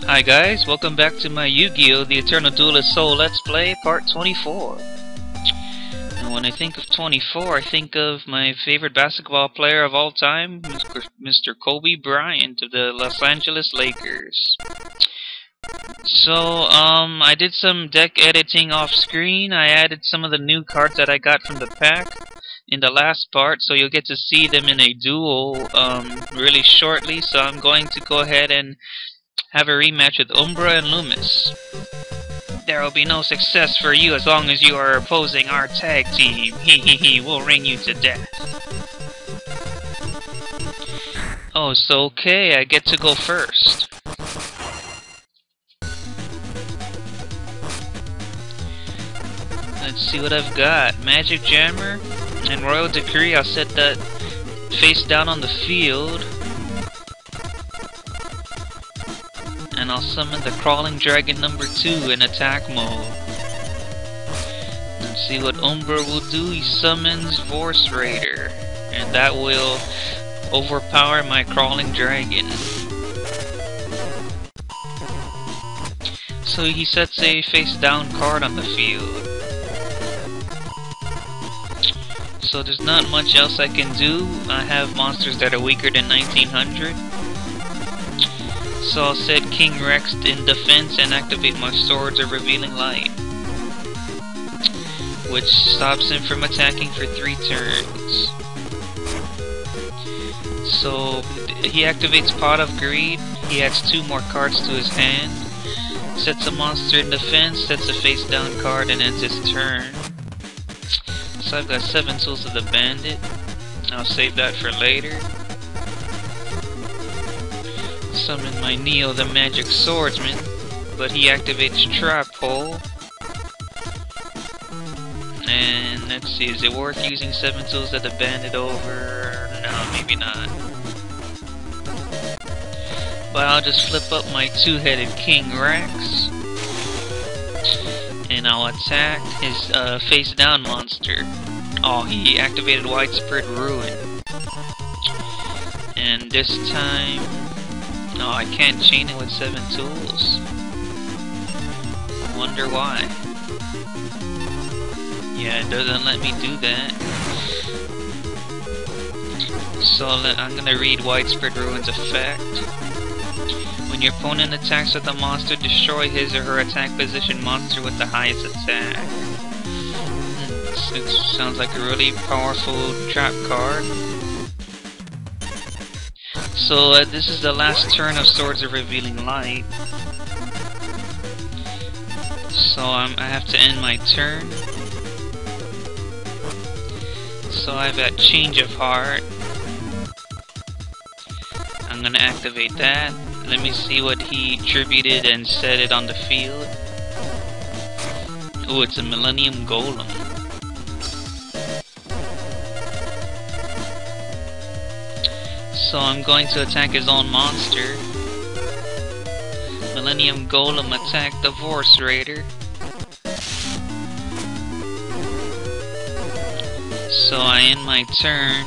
Hi guys, welcome back to my Yu-Gi-Oh! The Eternal Duelist Soul Let's Play Part 24. And when I think of 24, I think of my favorite basketball player of all time, Mr. Kobe Bryant of the Los Angeles Lakers. So, I did some deck editing off screen. I added some of the new cards that I got from the pack in the last part, so you'll get to see them in a duel really shortly. So I'm going to go ahead and have a rematch with Umbra and Lumis. There will be no success for you as long as you are opposing our tag team. Hehehe, we'll ring you to death. Oh, so okay, I get to go first. Let's see what I've got. Magic Jammer and Royal Decree. I'll set that face down on the field. And I'll summon the Crawling Dragon number 2 in attack mode. Let's see what Umbra will do. He summons Force Raider, and that will overpower my Crawling Dragon. So he sets a face down card on the field. So there's not much else I can do. I have monsters that are weaker than 1900. So I'll set King Rex in defense and activate my Swords of Revealing Light, which stops him from attacking for 3 turns. So he activates Pot of Greed, he adds 2 more cards to his hand, sets a monster in defense, sets a face down card, and ends his turn. So I've got 7 Tools of the Bandit. I'll save that for later. Summon my Neo the Magic Swordsman, but he activates Trap Hole. And let's see, is it worth using 7 Tools of the Bandit over? No, maybe not. But I'll just flip up my 2-headed King Rex, and I'll attack his face down monster. Oh, he activated Widespread Ruin. And this time, no, I can't chain it with 7 tools. Wonder why. Yeah, it doesn't let me do that. So I'm gonna read Widespread Ruin's effect. When your opponent attacks with a monster, destroy his or her attack position monster with the highest attack. It sounds like a really powerful trap card. So this is the last turn of Swords of Revealing Light. So I have to end my turn. So I've got Change of Heart. I'm gonna activate that. Let me see what he tributed and set it on the field. Oh, it's a Millennium Golem. So I'm going to attack his own monster. Millennium Golem attacked the Force Raider. So I end my turn.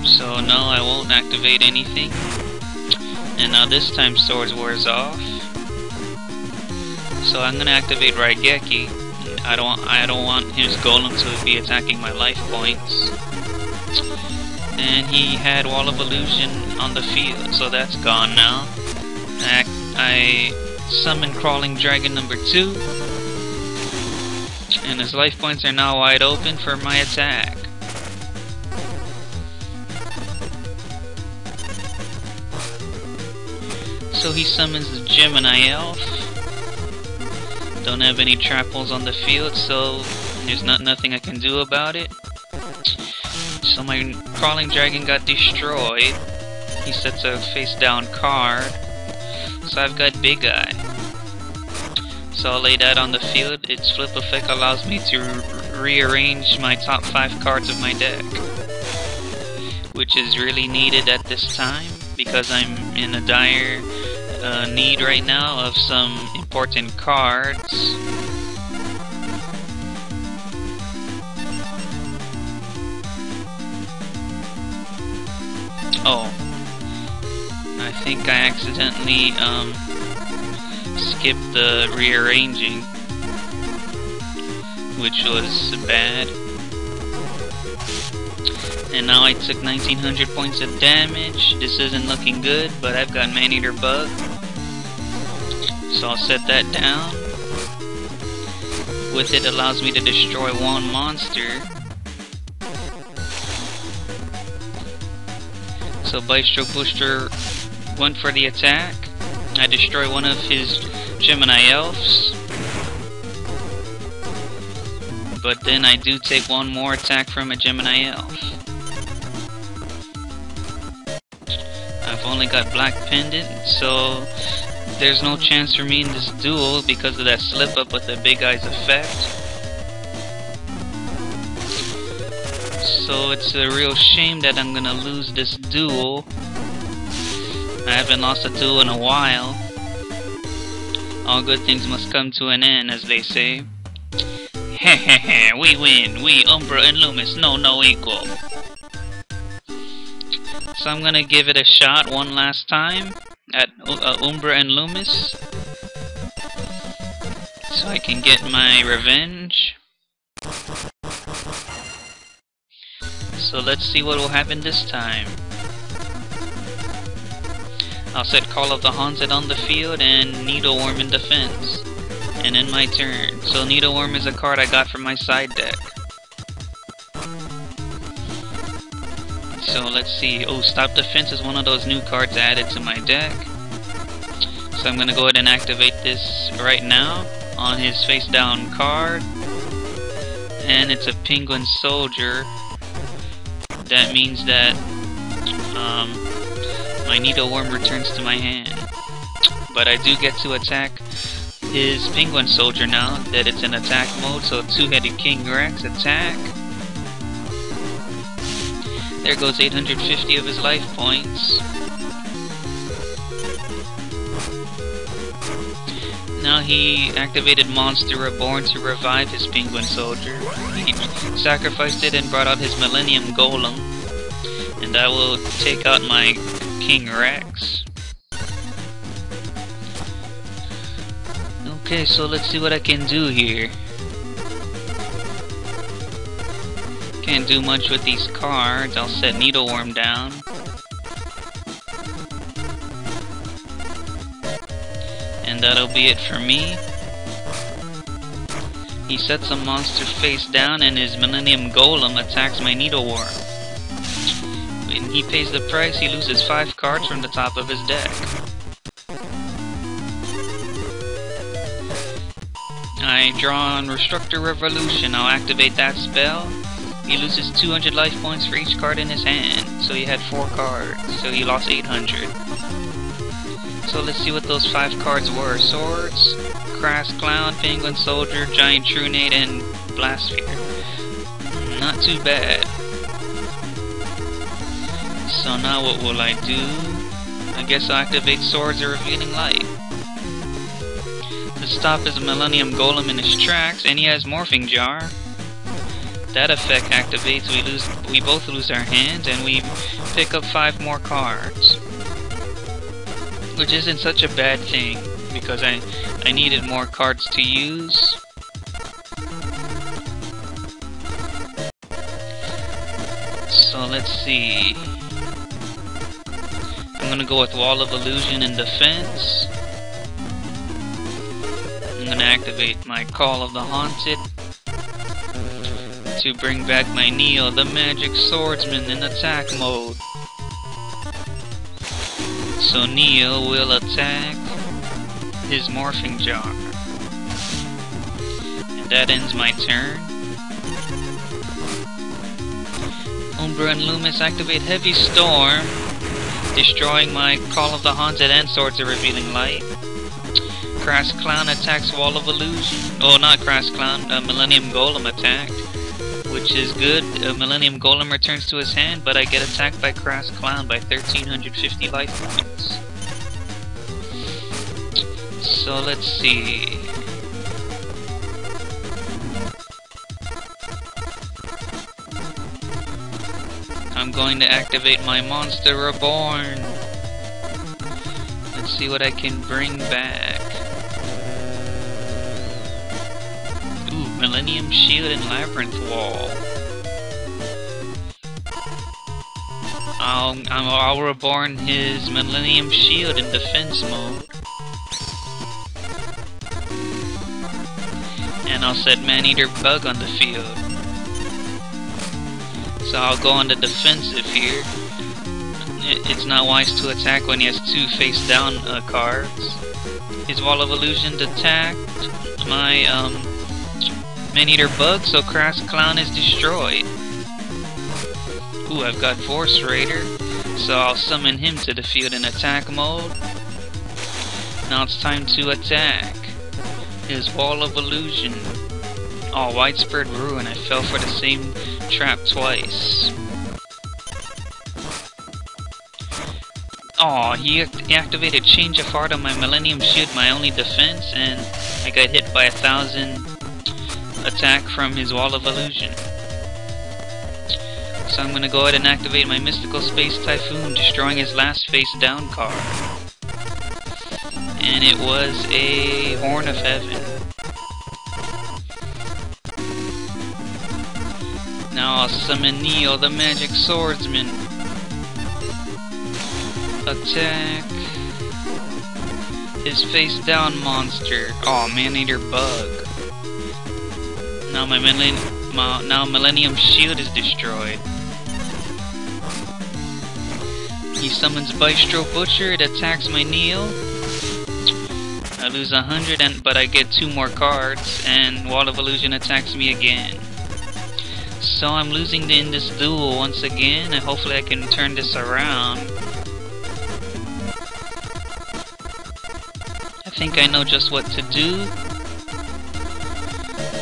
So no, I won't activate anything. And now this time Swords wears off. So I'm gonna activate Raigeki. I don't want his golem to be attacking my life points. And he had Wall of Illusion on the field, so that's gone now. I summon Crawling Dragon number 2. And his life points are now wide open for my attack. So he summons the Gemini Elf. Don't have any trap holes on the field, so there's nothing I can do about it. So my Crawling Dragon got destroyed. He sets a face down card. So I've got Big Eye. So I'll lay that on the field. Its flip effect allows me to rearrange my top 5 cards of my deck, which is really needed at this time because I'm in a dire need right now of some important cards. Oh, I think I accidentally skipped the rearranging, which was bad. And now I took 1900 points of damage. This isn't looking good, but I've got Man-Eater Bug, so I'll set that down. With it allows me to destroy one monster. So Bystro Booster went for the attack. I destroy one of his Gemini Elves. But then I do take one more attack from a Gemini Elf. I've only got Black Pendant, so there's no chance for me in this duel because of that slip up with the Big Eyes effect. So it's a real shame that I'm gonna lose this duel. I haven't lost a duel in a while. All good things must come to an end, as they say. Hehehe, we win. We, Umbra and Lumis, no equal. So I'm gonna give it a shot one last time at Umbra and Lumis, so I can get my revenge. So let's see what will happen this time. I'll set Call of the Haunted on the field and Needleworm in defense. And in my turn. So Needleworm is a card I got from my side deck. So let's see. Oh, Stop Defense is one of those new cards added to my deck. So I'm gonna go ahead and activate this right now on his face down card. And it's a Penguin Soldier. That means that my Needleworm returns to my hand. But I do get to attack his Penguin Soldier now that it's in attack mode, so Two-Headed King Rex attack. There goes 850 of his life points. Now he activated Monster Reborn to revive his Penguin Soldier. He sacrificed it and brought out his Millennium Golem. And I will take out my King Rex. Okay, so let's see what I can do here. Can't do much with these cards. I'll set Needleworm down. And that'll be it for me. He sets a monster face down and his Millennium Golem attacks my Needleworm. When he pays the price, he loses 5 cards from the top of his deck. I draw on Restructor Revolution. I'll activate that spell. He loses 200 life points for each card in his hand. So he had 4 cards. So he lost 800. So let's see what those 5 cards were. Swords, Crass Clown, Penguin Soldier, Giant Trunade, and Blastsphere. Not too bad. So now what will I do? I guess I'll activate Swords or Revealing Light. To stop his Millennium Golem in his tracks, and he has Morphing Jar. That effect activates, we both lose our hands, and we pick up 5 more cards. Which isn't such a bad thing, because I needed more cards to use. So let's see. I'm gonna go with Wall of Illusion in defense. I'm gonna activate my Call of the Haunted to bring back my Neo, the Magic Swordsman, in attack mode. So Neo will attack his Morphing Jar. And that ends my turn. Umbra and Lumis activate Heavy Storm, destroying my Call of the Haunted and Swords of Revealing Light. Crass Clown attacks Wall of Illusion. Oh, not Crass Clown, Millennium Golem attacked, which is good. Millennium Golem returns to his hand, but I get attacked by Crass Clown by 1350 life points. So let's see. I'm going to activate my Monster Reborn. Let's see what I can bring back. Ooh, Millennium Shield and Labyrinth Wall. I'll reborn his Millennium Shield in defense mode. And I'll set Man-Eater Bug on the field. So I'll go on the defensive here. It's not wise to attack when he has two face-down cards. His Wall of Illusion attacked my Man-Eater Bug, so Crass Clown is destroyed. Ooh, I've got Force Raider, so I'll summon him to the field in attack mode. Now it's time to attack. His Wall of Illusion. Oh, Widespread Ruin. I fell for the same trap twice. Oh, he activated Change of Heart on my Millennium Shield, my only defense, and I got hit by 1,000 attack from his Wall of Illusion. So I'm gonna go ahead and activate my Mystical Space Typhoon, destroying his last face down card. And it was a Horn of Heaven. Now I'll summon Neo, the Magic Swordsman. Attack his face down monster. Oh, Man-Eater Bug. Now my Millennium Shield is destroyed. He summons Bystro Butcher, it attacks my Neo. I lose 100, but I get 2 more cards, and Wall of Illusion attacks me again. So I'm losing in this duel once again, and hopefully I can turn this around. I think I know just what to do.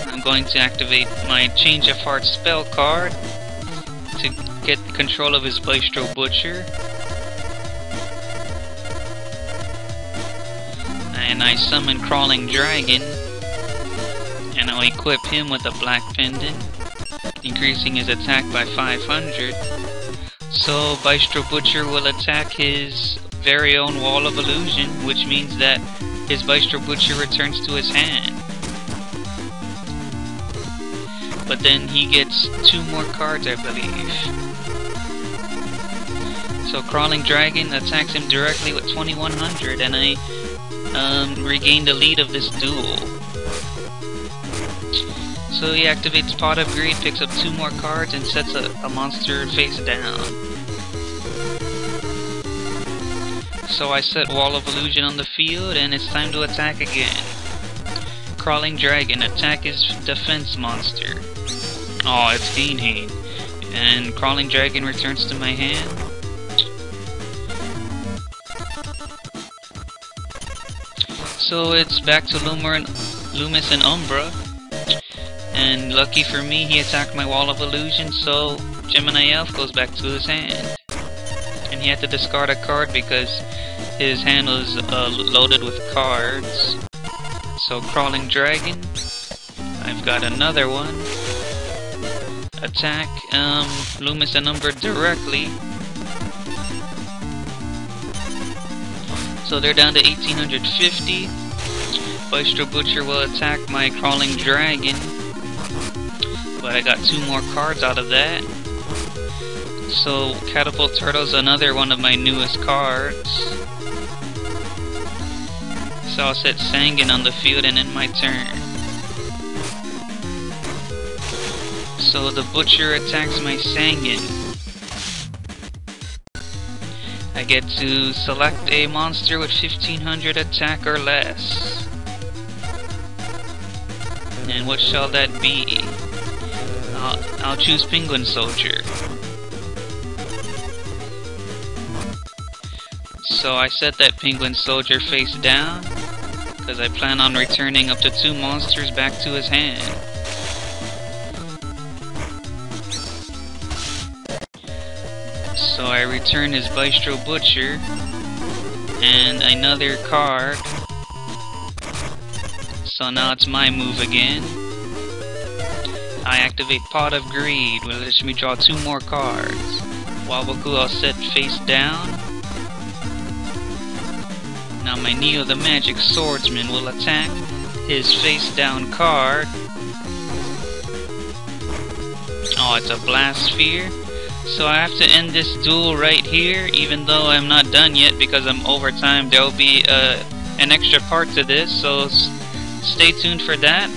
I'm going to activate my Change of Heart spell card to get control of his Bystro Butcher. And I summon Crawling Dragon, and I'll equip him with a Black Pendant, increasing his attack by 500. So Bystro Butcher will attack his very own Wall of Illusion, which means that his Bystro Butcher returns to his hand. But then he gets 2 more cards, I believe. So Crawling Dragon attacks him directly with 2100, and I regain the lead of this duel. So he activates Pot of Greed, picks up 2 more cards, and sets a monster face down. So I set Wall of Illusion on the field, and it's time to attack again. Crawling Dragon, attack his defense monster. Oh, it's Gainhane. And Crawling Dragon returns to my hand. So it's back to Lumis and Umbra. And lucky for me, he attacked my Wall of Illusion, so Gemini Elf goes back to his hand. And he had to discard a card because his hand was loaded with cards. So Crawling Dragon, I've got another one. Attack Lumis and Umbra directly. So they're down to 1850. Bystro Butcher will attack my Crawling Dragon, but I got 2 more cards out of that. So Catapult Turtle's another one of my newest cards. So I'll set Sangan on the field and end my turn. So the Butcher attacks my Sangan. I get to select a monster with 1500 attack or less. And what shall that be? I'll choose Penguin Soldier. So I set that Penguin Soldier face down, because I plan on returning up to 2 monsters back to his hand. So I return his Bystro Butcher, and another card. So now it's my move again. I activate Pot of Greed, which lets me draw 2 more cards. Waboku I'll set face down. Now my Neo the Magic Swordsman will attack his face down card. Oh, it's a Blast Sphere. So I have to end this duel right here, even though I'm not done yet because I'm over time. There will be an extra part to this, so stay tuned for that.